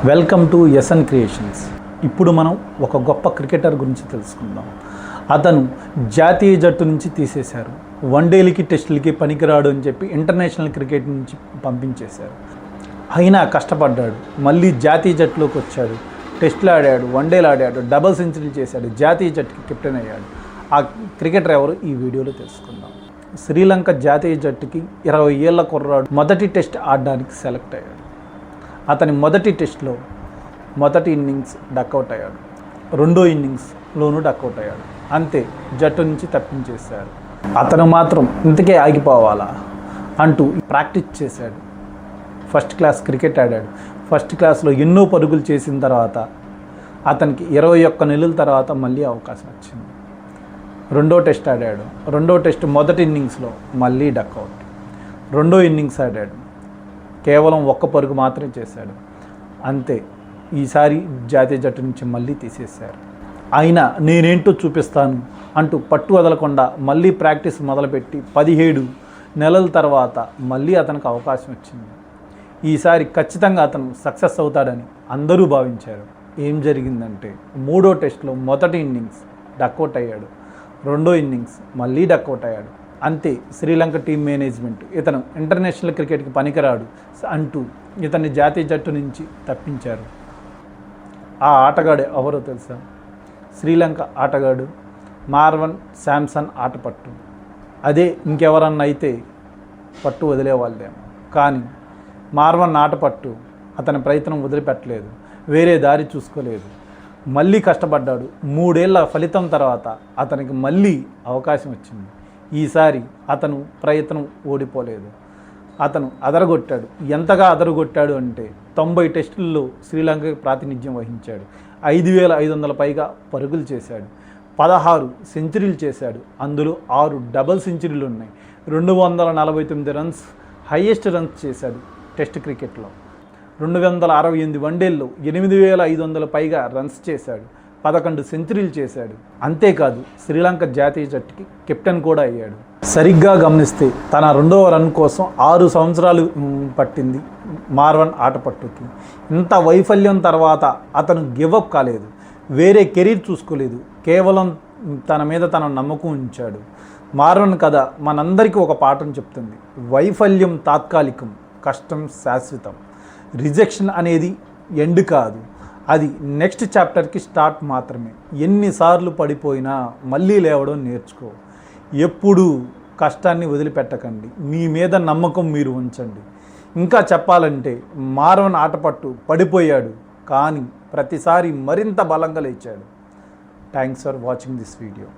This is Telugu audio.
Welcome to SN creations. ఇప్పుడు మనం ఒక గొప్ప క్రికెటర్ గురించి తెలుసుకుందాం. అతను జాతీయ జట్టు నుంచి తీసేశారు. వన్డేలకి టెస్టులకి పనికిరాడు అని చెప్పి ఇంటర్నేషనల్ క్రికెట్ నుంచి పంపించేశారు. అయినా కష్టపడ్డాడు, మళ్ళీ జాతీయ జట్టులోకి వచ్చాడు. టెస్టులు ఆడాడు, వన్డేలు ఆడాడు, డబుల్ సెంచరీలు చేశాడు, జాతీయ జట్టుకి కెప్టెన్ అయ్యాడు. ఆ క్రికెటర్ ఎవరు ఈ వీడియోలో తెలుసుకుందాం. శ్రీలంక జాతీయ జట్టుకి 20 ఏళ్ల కుర్రాడు మొదటి టెస్ట్ ఆడడానికి సెలెక్ట్ అయ్యాడు. అతని మొదటి టెస్ట్లో మొదటి ఇన్నింగ్స్ డక్అవుట్ అయ్యాడు, రెండో ఇన్నింగ్స్లోనూ డక్అవుట్ అయ్యాడు. అంతే, జట్టు నుంచి తప్పించేశారు. అతను మాత్రం ఇంతకే ఆగిపోవాలా అంటూ ప్రాక్టీస్ చేశాడు. ఫస్ట్ క్లాస్ క్రికెట్ ఆడాడు. ఫస్ట్ క్లాస్లో ఎన్నో పరుగులు చేసిన తర్వాత అతనికి 21 నెలల తర్వాత మళ్ళీ అవకాశం వచ్చింది. రెండో టెస్ట్ ఆడాడు. రెండో టెస్ట్ మొదటి ఇన్నింగ్స్లో మళ్ళీ డక్అవుట్. రెండో ఇన్నింగ్స్ ఆడాడు, కేవలం 1 పరుగు మాత్రమే చేశాడు. అంతే, ఈసారి జాతీయ జట్టు నుంచి మళ్ళీ తీసేశారు. అయినా నేనేంటో చూపిస్తాను అంటూ పట్టు వదలకుండా మళ్ళీ ప్రాక్టీస్ మొదలుపెట్టి 17 నెలల తర్వాత మళ్ళీ అతనికి అవకాశం వచ్చింది. ఈసారి ఖచ్చితంగా అతను సక్సెస్ అవుతాడని అందరూ భావించారు. ఏం జరిగిందంటే, మూడో టెస్ట్లో మొదటి ఇన్నింగ్స్ డక్అవుట్ అయ్యాడు, రెండో ఇన్నింగ్స్ మళ్ళీ డక్అవుట్ అయ్యాడు. అంతే, శ్రీలంక టీం మేనేజ్మెంట్ ఇతను ఇంటర్నేషనల్ క్రికెట్కి పనికిరాడు అంటూ ఇతన్ని జాతీయ జట్టు నుంచి తప్పించారు. ఆ ఆటగాడు ఎవరో తెలుసా? శ్రీలంక ఆటగాడు మార్వన్ శాంసన్ ఆటపట్టు. అదే ఇంకెవరన్నా అయితే పట్టు వదిలేవాళ్ళేమో, కానీ మార్వన్ ఆటపట్టు అతని ప్రయత్నం వదిలిపెట్టలేదు, వేరే దారి చూసుకోలేదు. మళ్ళీ కష్టపడ్డాడు. 3 ఏళ్ల ఫలితం తర్వాత అతనికి మళ్ళీ అవకాశం వచ్చింది. ఈసారి అతను ప్రయత్నం ఓడిపోలేదు, అతను అదరగొట్టాడు. ఎంతగా అదరగొట్టాడు అంటే 90 టెస్టుల్లో శ్రీలంకకి ప్రాతినిధ్యం వహించాడు. 5,500 పైగా పరుగులు చేశాడు, 16 సెంచరీలు చేశాడు. అందులో 6 డబుల్ సెంచరీలు ఉన్నాయి. 249 రన్స్ హైయెస్ట్ రన్స్ చేశాడు టెస్ట్ క్రికెట్లో. 268 వన్డేల్లో 8,500 పైగా రన్స్ చేశాడు, 11 సెంచరీలు చేశాడు. అంతేకాదు, శ్రీలంక జాతీయ జట్టుకి కెప్టెన్ కూడా అయ్యాడు. సరిగ్గా గమనిస్తే తన 2వ రన్ కోసం 6 సంవత్సరాలు పట్టింది మార్వన్ ఆటపట్టుకి. ఇంత వైఫల్యం తర్వాత అతను గివప్ కాలేదు, వేరే కెరీర్ చూసుకోలేదు, కేవలం తన మీద తన నమ్మకం ఉంచాడు. మార్వన్ కథ మనందరికీ ఒక పాఠం చెప్తుంది. వైఫల్యం తాత్కాలికం, కష్టం శాశ్వతం. రిజెక్షన్ అనేది ఎండ్ కాదు, అది నెక్స్ట్ చాప్టర్కి స్టార్ట్ మాత్రమే. ఎన్నిసార్లు పడిపోయినా మళ్ళీ లేవడం నేర్చుకో. ఎప్పుడూ కష్టాన్ని వదిలిపెట్టకండి, మీ మీద నమ్మకం మీరు ఉంచండి. ఇంకా చెప్పాలంటే, మార్వన్ ఆటపట్టు పడిపోయాడు, కానీ ప్రతిసారి మరింత బలంగా లేచాడు. Thanks for watching this video.